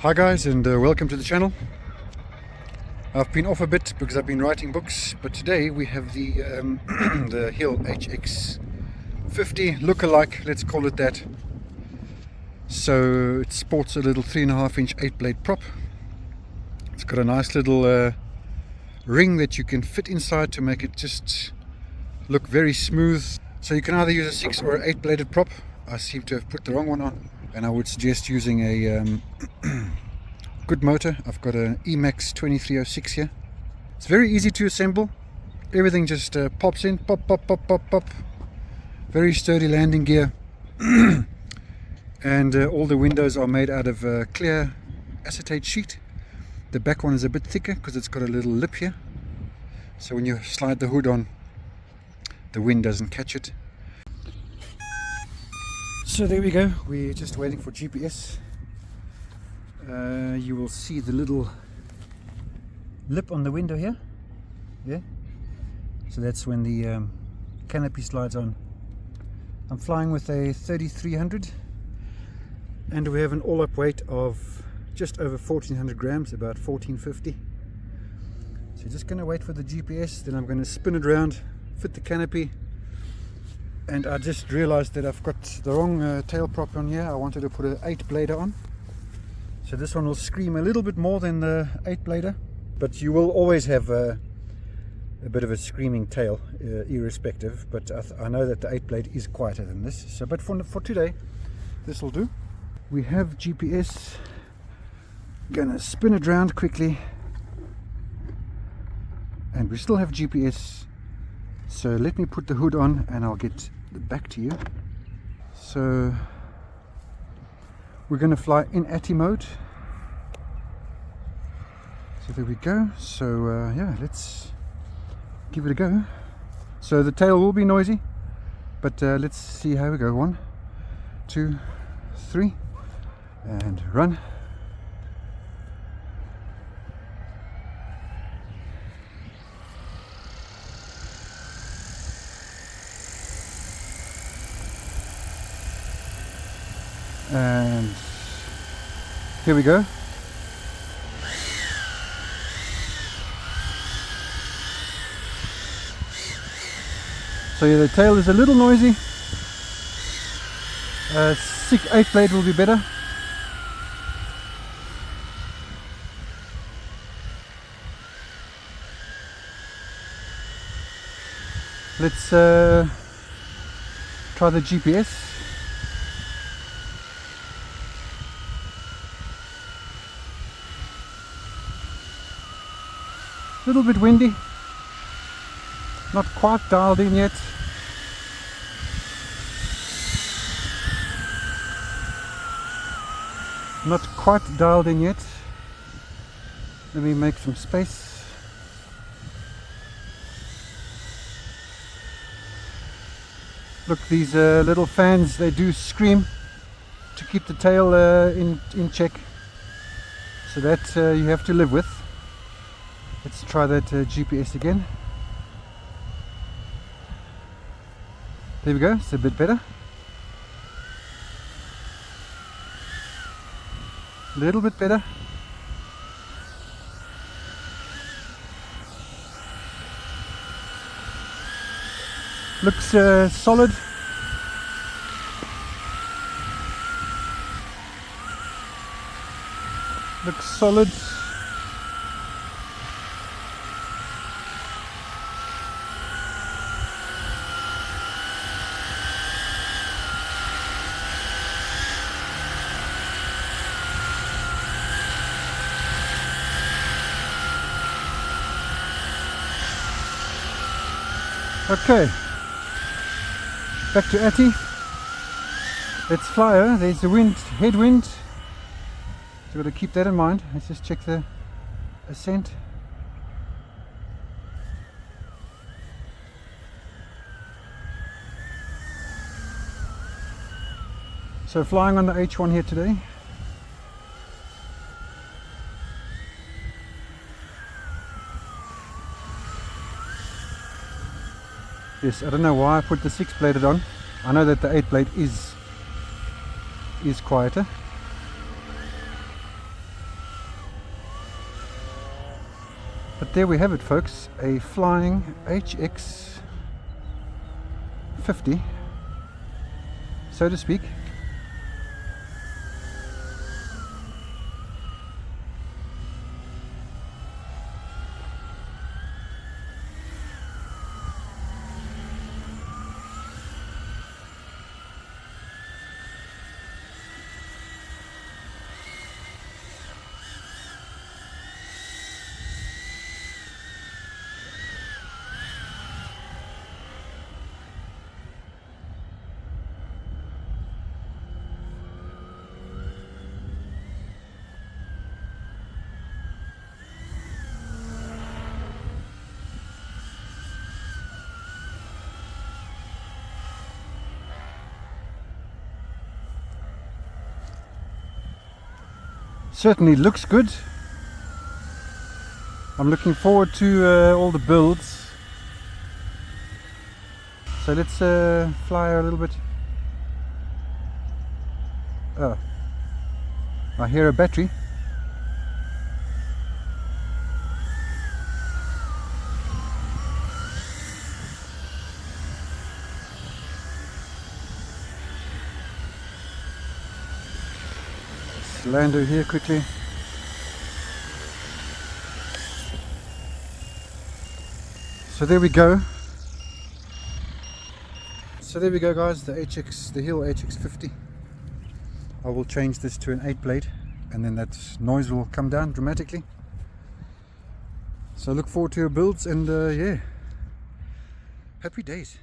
Hi guys, and welcome to the channel. I've been off a bit because I've been writing books, but today we have the the Hill HX50 look-alike, let's call it that. So it sports a little 3.5-inch 8-blade prop. It's got a nice little ring that you can fit inside to make it just look very smooth. So you can either use a 6 or an 8-bladed prop. I seem to have put the wrong one on, and I would suggest using a good motor. I've got an Emax 2306 here. It's very easy to assemble. Everything just pops in, pop, pop, pop, pop, pop. Very sturdy landing gear. And all the windows are made out of clear acetate sheet. The back one is a bit thicker because it's got a little lip here. So when you slide the hood on, the wind doesn't catch it. So there we go, we're just waiting for GPS. You will see the little lip on the window here. Yeah. So that's when the canopy slides on. I'm flying with a 3300 and we have an all-up weight of just over 1400 grams, about 1450. So just going to wait for the GPS, then I'm going to spin it around, fit the canopy. And I just realized that I've got the wrong tail prop on here. I wanted to put an 8-blader on. So this one will scream a little bit more than the 8-blader, but you will always have a bit of a screaming tail, irrespective. But I know that the 8-blade is quieter than this. So, but for today, this will do. We have GPS. Gonna spin it round quickly, and we still have GPS. So let me put the hood on and I'll get back to you. So we're going to fly in ATI mode. So there we go. So yeah, let's give it a go. So the tail will be noisy, but let's see how we go. 1, 2, 3, and run. And here we go. So yeah, the tail is a little noisy. 8-blade will be better. Let's try the GPS. A little bit windy, not quite dialed in yet. Not quite dialed in yet. Let me make some space. Look, these little fans, they do scream to keep the tail in check. So that you have to live with. Let's try that GPS again. There we go, it's a bit better. A little bit better. Looks solid. Looks solid. Okay, back to ATI. Let's fly her. There's the wind, headwind. So we've got to keep that in mind. Let's just check the ascent. So flying on the H1 here today. Yes, I don't know why I put the 6-bladed on. I know that the 8-blade is quieter. But there we have it, folks, a Flying HX50, so to speak. Certainly looks good. I'm looking forward to all the builds. So let's fly a little bit. Oh, I hear a battery. Land over here quickly. So there we go. Guys, the Hill HX50. I will change this to an 8-blade and then that noise will come down dramatically. So look forward to your builds and yeah, happy days.